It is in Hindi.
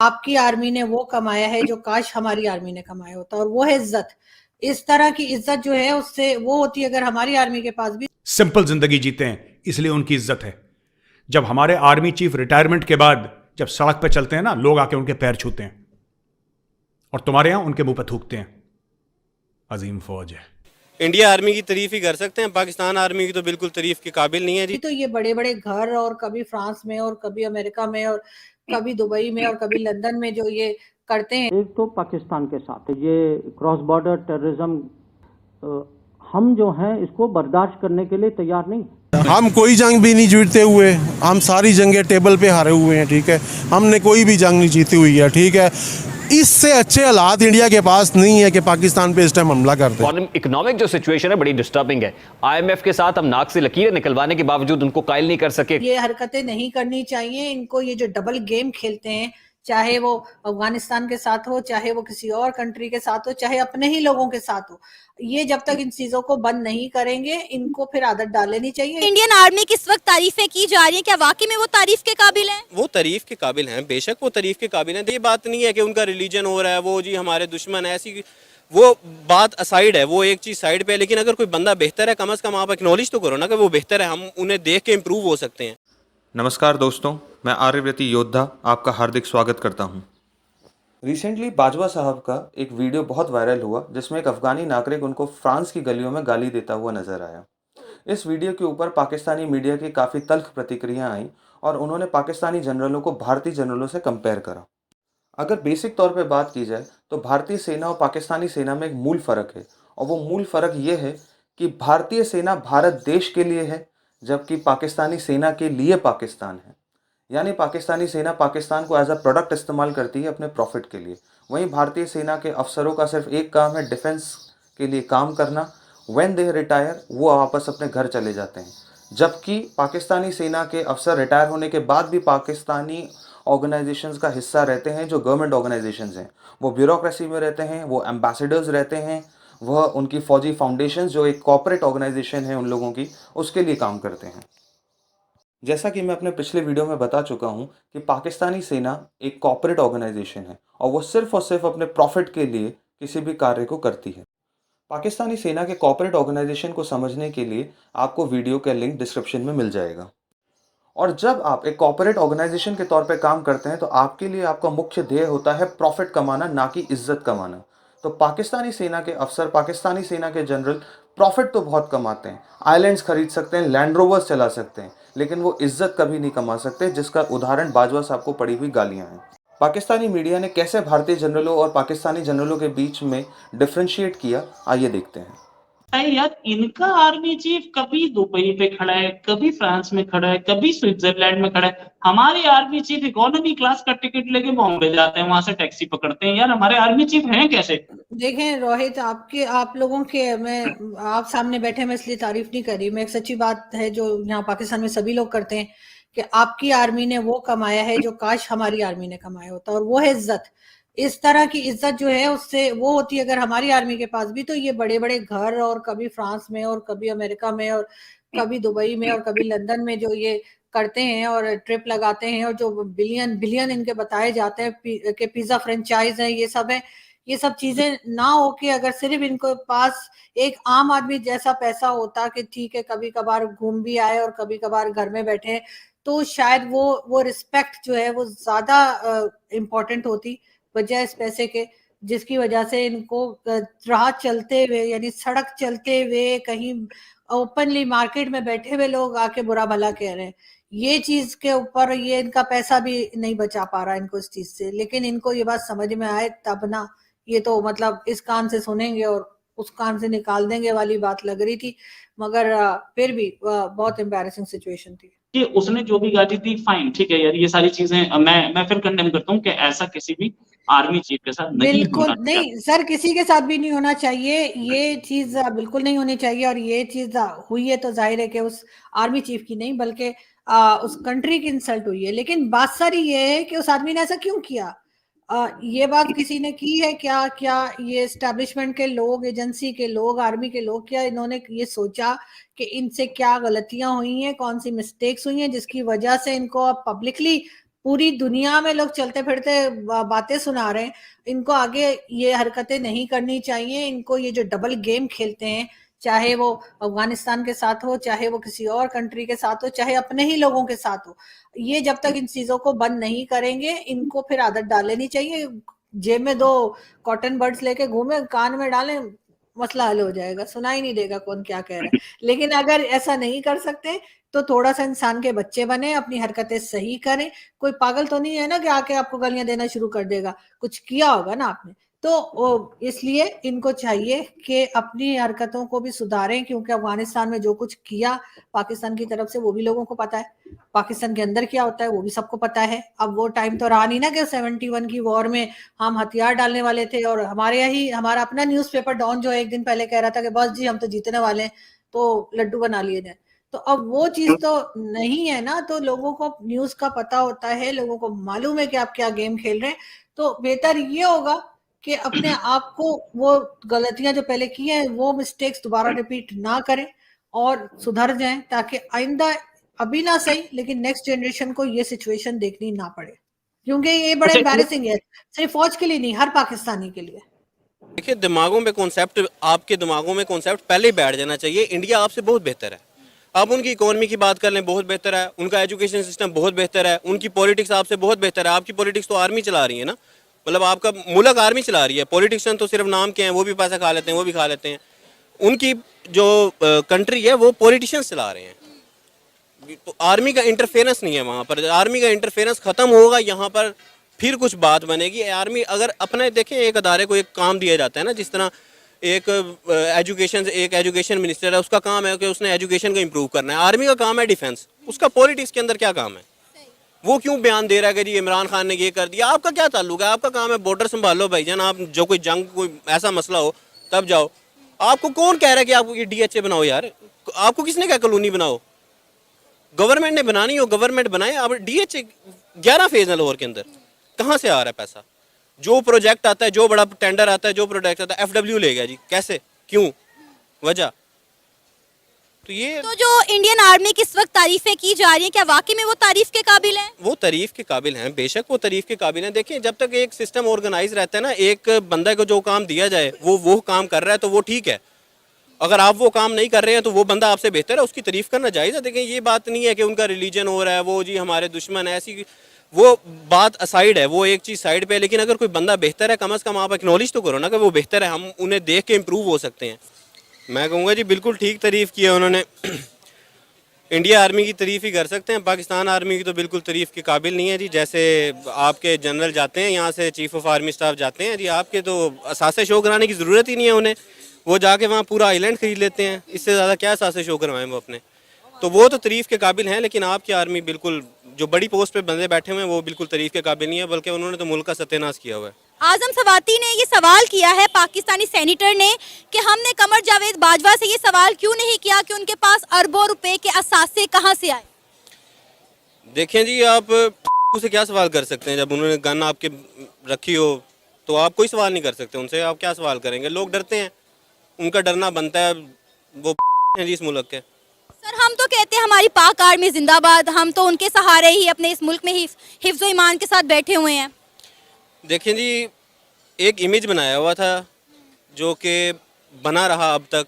आपकी आर्मी ने वो कमाया है जो काश हमारी आर्मी ने कमाया होता, और वो है इज्जत। इस तरह की इज्जत जो है उससे वो होती है अगर हमारी आर्मी के पास भी सिंपल जिंदगी जीते हैं, इसलिए उनकी इज्जत है। जब हमारे आर्मी चीफ रिटायरमेंट के बाद जब सड़क पे चलते हैं ना, लोग आके उनके पैर छूते हैं और तुम्हारे यहां उनके मुंह पे थूकते हैं। अजीम फौज है। इंडिया आर्मी की तारीफ ही कर सकते हैं, पाकिस्तान आर्मी की तो बिल्कुल तारीफ के काबिल नहीं है जी। तो ये बड़े बड़े घर, और कभी फ्रांस में और कभी अमेरिका में और कभी दुबई में और कभी लंदन में जो ये करते हैं। एक तो पाकिस्तान के साथ ये क्रॉस बॉर्डर टेररिज्म, हम जो हैं इसको बर्दाश्त करने के लिए तैयार नहीं। हम कोई जंग भी नहीं जीतते हुए, हम सारी जंगें टेबल पे हारे हुए हैं, ठीक है। हमने कोई भी जंग नहीं जीती हुई है, ठीक है। इससे अच्छे हालात इंडिया के पास नहीं है कि पाकिस्तान पे इस टाइम हमला करते हैं। इकोनॉमिक जो सिचुएशन है बड़ी डिस्टर्बिंग है। आईएमएफ के साथ हम नाक से लकीरें निकलवाने के बावजूद उनको कायल नहीं कर सके। ये हरकतें नहीं करनी चाहिए इनको। ये जो डबल गेम खेलते हैं, चाहे वो अफगानिस्तान के साथ हो, चाहे वो किसी और कंट्री के साथ हो, चाहे अपने ही लोगों के साथ हो, ये जब तक इन चीजों को बंद नहीं करेंगे, इनको फिर आदत डाल लेनी चाहिए। इंडियन आर्मी की इस वक्त तारीफें की जा रही हैं, क्या वाकई में वो तारीफ के काबिल हैं? वो तारीफ के काबिल हैं, बेशक वो तारीफ के काबिल हैं। ये बात नहीं है कि उनका रिलीजन हो रहा है, वो जी हमारे दुश्मन है, ऐसी वो बात असाइड है, वो एक चीज़ साइड पे है। लेकिन अगर कोई बंदा बेहतर है, कम से कम आप एक्नॉलेज तो करो ना कि वो बेहतर है, हम उन्हें देख के इम्प्रूव हो सकते हैं। नमस्कार दोस्तों, मैं आर्यव्रती योद्धा आपका हार्दिक स्वागत करता हूं। रिसेंटली बाजवा साहब का एक वीडियो बहुत वायरल हुआ जिसमें एक अफगानी नागरिक उनको फ्रांस की गलियों में गाली देता हुआ नजर आया। इस वीडियो के ऊपर पाकिस्तानी मीडिया की काफ़ी तल्ख प्रतिक्रियाएं आईं और उन्होंने पाकिस्तानी जनरलों को भारतीय जनरलों से कंपेयर करा। अगर बेसिक तौर पे बात की जाए तो भारतीय सेना और पाकिस्तानी सेना में एक मूल फ़र्क है, और वो मूल फ़र्क ये है कि भारतीय सेना भारत देश के लिए है, जबकि पाकिस्तानी सेना के लिए पाकिस्तान है। यानी पाकिस्तानी सेना पाकिस्तान को एज अ प्रोडक्ट इस्तेमाल करती है अपने प्रॉफिट के लिए। वहीं भारतीय सेना के अफसरों का सिर्फ एक काम है, डिफेंस के लिए काम करना। व्हेन दे रिटायर वो वापस अपने घर चले जाते हैं, जबकि पाकिस्तानी सेना के अफसर रिटायर होने के बाद भी पाकिस्तानी ऑर्गेनाइजेशंस का हिस्सा रहते हैं, जो गवर्नमेंट ऑर्गेनाइजेशंस हैं। वो ब्यूरोक्रेसी में रहते हैं, वो एम्बेसडर्स रहते हैं, वह उनकी फौजी फाउंडेशन जो एक कॉर्पोरेट ऑर्गेनाइजेशन है उन लोगों की, उसके लिए काम करते हैं। जैसा कि मैं अपने पिछले वीडियो में बता चुका हूं कि पाकिस्तानी सेना एक कॉर्पोरेट ऑर्गेनाइजेशन है और वो सिर्फ और सिर्फ अपने प्रॉफिट के लिए किसी भी कार्य को करती है। पाकिस्तानी सेना के कॉर्पोरेट ऑर्गेनाइजेशन को समझने के लिए आपको वीडियो का लिंक डिस्क्रिप्शन में मिल जाएगा। और जब आप एक कॉर्पोरेट ऑर्गेनाइजेशन के तौर पे काम करते हैं तो आपके लिए आपका मुख्य ध्येय होता है प्रॉफिट कमाना, ना कि इज्जत कमाना। तो पाकिस्तानी सेना के अफसर, पाकिस्तानी सेना के जनरल प्रॉफिट तो बहुत कमाते हैं, आइलैंड्स खरीद सकते हैं, लैंड रोवर्स चला सकते हैं, लेकिन वो इज्जत कभी नहीं कमा सकते, जिसका उदाहरण बाजवा साहब को पड़ी हुई गालियां हैं। पाकिस्तानी मीडिया ने कैसे भारतीय जनरलों और पाकिस्तानी जनरलों के बीच में डिफ्रेंशिएट किया, आइए देखते हैं। यार इनका आर्मी चीफ कभी दुबई पे खड़ा है, कभी फ्रांस में खड़ा है, कभी स्विट्जरलैंड में खड़ा है। हमारे आर्मी चीफ इकोनॉमी क्लास का टिकट लेके बॉम्बे जाते हैं, वहां से टैक्सी पकड़ते हैं। यार हमारे आर्मी चीफ हैं कैसे? देखें रोहित, आप लोगों के, मैं आप सामने बैठे, मैं इसलिए तारीफ नहीं कर रही, मैं एक सच्ची बात है जो यहाँ पाकिस्तान में सभी लोग करते हैं कि आपकी आर्मी ने वो कमाया है जो काश हमारी आर्मी ने कमाया होता, और वो है इज्जत। इस तरह की इज्जत जो है उससे वो होती है अगर हमारी आर्मी के पास भी, तो ये बड़े बड़े घर, और कभी फ्रांस में और कभी अमेरिका में और कभी दुबई में और कभी लंदन में जो ये करते हैं और ट्रिप लगाते हैं, और जो बिलियन बिलियन इनके बताए जाते हैं कि पिज्जा फ्रेंचाइज है, ये सब है। ये सब चीजें ना होके अगर सिर्फ इनको पास एक आम आदमी जैसा पैसा होता कि ठीक है कभी कभार घूम भी आए और कभी कभार घर में बैठे, तो शायद वो रिस्पेक्ट जो है वो ज्यादा इम्पोर्टेंट होती बजाय इस पैसे के, जिसकी वजह से इनको राह चलते हुए यानी सड़क चलते हुए कहीं ओपनली मार्केट में बैठे हुए लोग आके बुरा भला कह रहे हैं। ये चीज के ऊपर ये इनका पैसा भी नहीं बचा पा रहा इनको इस चीज से। लेकिन इनको ये बात समझ में आए तब ना, ये तो मतलब इस कान से सुनेंगे और उस कान से निकाल देंगे वाली बात लग रही थी, मगर फिर भी बहुत एम्बैरेसिंग सिचुएशन थी कि उसने जो भी गाली दी, फाइन, ठीक है यार, ये सारी चीजें मैं फिर कंडेम करता हूँ कि ऐसा किसी भी आर्मी चीफ के साथ नहीं बिल्कुल होना नहीं सर, किसी के साथ भी नहीं होना चाहिए, ये चीज बिल्कुल नहीं होनी चाहिए। और ये चीज हुई है तो जाहिर है कि उस आर्मी चीफ की नहीं बल्कि उस कंट्री की इंसल्ट हुई है। लेकिन बात सारी ये है कि उस आदमी ने ऐसा क्यों किया, ये बात किसी ने की है क्या? क्या ये एस्टेब्लिशमेंट के लोग, एजेंसी के लोग, आर्मी के लोग, क्या इन्होंने ये सोचा कि इनसे क्या गलतियां हुई हैं, कौन सी मिस्टेक्स हुई हैं जिसकी वजह से इनको अब पब्लिकली पूरी दुनिया में लोग चलते फिरते बातें सुना रहे हैं। इनको आगे ये हरकतें नहीं करनी चाहिए। इनको ये जो डबल गेम खेलते हैं, चाहे वो अफगानिस्तान के साथ हो, चाहे वो किसी और कंट्री के साथ हो, चाहे अपने ही लोगों के साथ हो, ये जब तक इन चीजों को बंद नहीं करेंगे, इनको फिर आदत डाल लेनी चाहिए। जेब में 2 कॉटन बड्स लेके घूमे, कान में डालें, मसला हल हो जाएगा, सुनाई नहीं देगा कौन क्या कह रहा है। लेकिन अगर ऐसा नहीं कर सकते तो थोड़ा सा इंसान के बच्चे बने, अपनी हरकतें सही करें। कोई पागल तो नहीं है ना कि आके आपको गालियां देना शुरू कर देगा, कुछ किया होगा ना आपने। तो इसलिए इनको चाहिए कि अपनी हरकतों को भी सुधारें, क्योंकि अफगानिस्तान में जो कुछ किया पाकिस्तान की तरफ से वो भी लोगों को पता है, पाकिस्तान के अंदर क्या होता है वो भी सबको पता है। अब वो टाइम तो रहा नहीं ना कि 71 की वॉर में हम हथियार डालने वाले थे और हमारा अपना न्यूज़पेपर डॉन जो एक दिन पहले कह रहा था कि बस जी हम तो जीतने वाले हैं, तो लड्डू बना लिए जाए। तो अब वो चीज तो नहीं है ना। तो लोगों को न्यूज का पता होता है, लोगों को मालूम है कि आप क्या गेम खेल रहे हैं। तो बेहतर ये होगा कि अपने आप को, वो गलतियां जो पहले की हैं वो मिस्टेक्स दोबारा रिपीट ना करें और सुधर जाएं, ताकि आइंदा अभी ना सही लेकिन नेक्स्ट जनरेशन को ये सिचुएशन देखनी ना पड़े, क्योंकि ये बड़ा एम्बैरेसिंग है, सिर्फ फौज के लिए नहीं, हर पाकिस्तानी के लिए। देखिए, दिमागों में कॉन्सेप्ट, आपके दिमागों में कॉन्सेप्ट पहले ही बैठ जाना चाहिए। इंडिया आपसे बहुत बेहतर है। आप उनकी इकोनॉमी की बात कर लें, बहुत बेहतर है। उनका एजुकेशन सिस्टम बहुत बेहतर है। उनकी पॉलिटिक्स आपसे बहुत बेहतर है। आपकी पॉलिटिक्स तो आर्मी चला रही है ना, मतलब आपका मुल्क आर्मी चला रही है। पॉलिटिशियन तो सिर्फ नाम के हैं, वो भी पैसा खा लेते हैं, वो भी खा लेते हैं। उनकी जो कंट्री है वो पॉलिटिशियंस चला रहे हैं। तो आर्मी का इंटरफेरेंस नहीं है वहाँ पर। आर्मी का इंटरफेरेंस ख़त्म होगा, यहाँ पर फिर कुछ बात बनेगी। आर्मी अगर अपने देखें, एक अदारे को एक काम दिया जाता है ना, जिस तरह एक एजुकेशन मिनिस्टर है, उसका काम है कि उसने एजुकेशन को इम्प्रूव करना है। आर्मी का काम है डिफेंस। उसका पॉलिटिक्स के अंदर क्या काम है? वो क्यों बयान दे रहा है कि जी इमरान खान ने ये कर दिया? आपका क्या ताल्लुक है? आपका काम है बॉर्डर संभालो भाईजान। आप जो कोई जंग, कोई ऐसा मसला हो तब जाओ। आपको कौन कह रहा है कि आपको ये DHA बनाओ? यार, आपको किसने कहा कॉलोनी बनाओ? गवर्नमेंट ने बनानी हो, गवर्नमेंट बनाए। अब DHA 11 फेज है लाहौर के अंदर, कहाँ से आ रहा है पैसा? जो प्रोजेक्ट आता है, जो बड़ा टेंडर आता है, जो प्रोजेक्ट आता है, FW ले गया जी। कैसे, क्यों, वजह? तो ये तो जो इंडियन आर्मी की इस वक्त तारीफें की जा रही हैं, क्या वाकई में वो तारीफ के काबिल हैं? वो तारीफ के काबिल हैं, बेशक वो तारीफ के काबिल हैं। देखिए, जब तक एक सिस्टम ऑर्गेनाइज रहता है ना, एक बंदा को जो काम दिया जाए वो काम कर रहा है तो वो ठीक है। अगर आप वो काम नहीं कर रहे हैं तो वो बंदा आपसे बेहतर है, उसकी तारीफ करना जायज़ है। देखिए, ये बात नहीं है कि उनका रिलीजन हो रहा है, वो जी हमारे दुश्मन है, ऐसी वो बात असाइड है, वो एक चीज़ साइड पे है। लेकिन अगर कोई बंदा बेहतर है, कम से कम आप एक्नॉलेज तो करो ना कि वो बेहतर है, हम उन्हें देख के इम्प्रूव हो सकते हैं। मैं कहूँगा जी बिल्कुल ठीक तारीफ़ की है उन्होंने। इंडिया आर्मी की तारीफ़ ही कर सकते हैं, पाकिस्तान आर्मी की तो बिल्कुल तारीफ़ के काबिल नहीं है जी। जैसे आपके जनरल जाते हैं यहाँ से, चीफ ऑफ आर्मी स्टाफ जाते हैं जी, आपके तो असासे शो कराने की ज़रूरत ही नहीं है उन्हें। वो जाके वहाँ पूरा आइलैंड खरीद लेते हैं, इससे ज़्यादा क्या असासे शो करवाएं वो अपने। तो वो तो तारीफ़ के काबिल हैं। लेकिन आपकी आर्मी बिल्कुल, जो बड़ी पोस्ट पे बंदे बैठे हुए हैं, वो बिल्कुल तारीफ़ के काबिल नहीं है, बल्कि उन्होंने तो मुल्क का सत्यानाश किया हुआ है। आजम सवाती ने ये सवाल किया है, पाकिस्तानी सेनेटर ने, कि हमने कमर जावेद बाजवा से ये सवाल क्यों नहीं किया कि उनके पास अरबों रुपए के असासे कहाँ से आए? देखें जी, आप उसे क्या सवाल कर सकते हैं? जब उन्होंने गन आपके रखी हो तो आप कोई सवाल नहीं कर सकते उनसे। आप क्या सवाल करेंगे? लोग डरते हैं, उनका डरना बनता है, वो हैं जी इस मुल्क के। सर, हम तो कहते हैं हमारी पाक आर्मी जिंदाबाद, हम तो उनके सहारे ही अपने इस मुल्क में ही हिफ्ज़ ईमान के साथ बैठे हुए हैं। देखें जी, एक इमेज बनाया हुआ था जो कि बना रहा अब तक।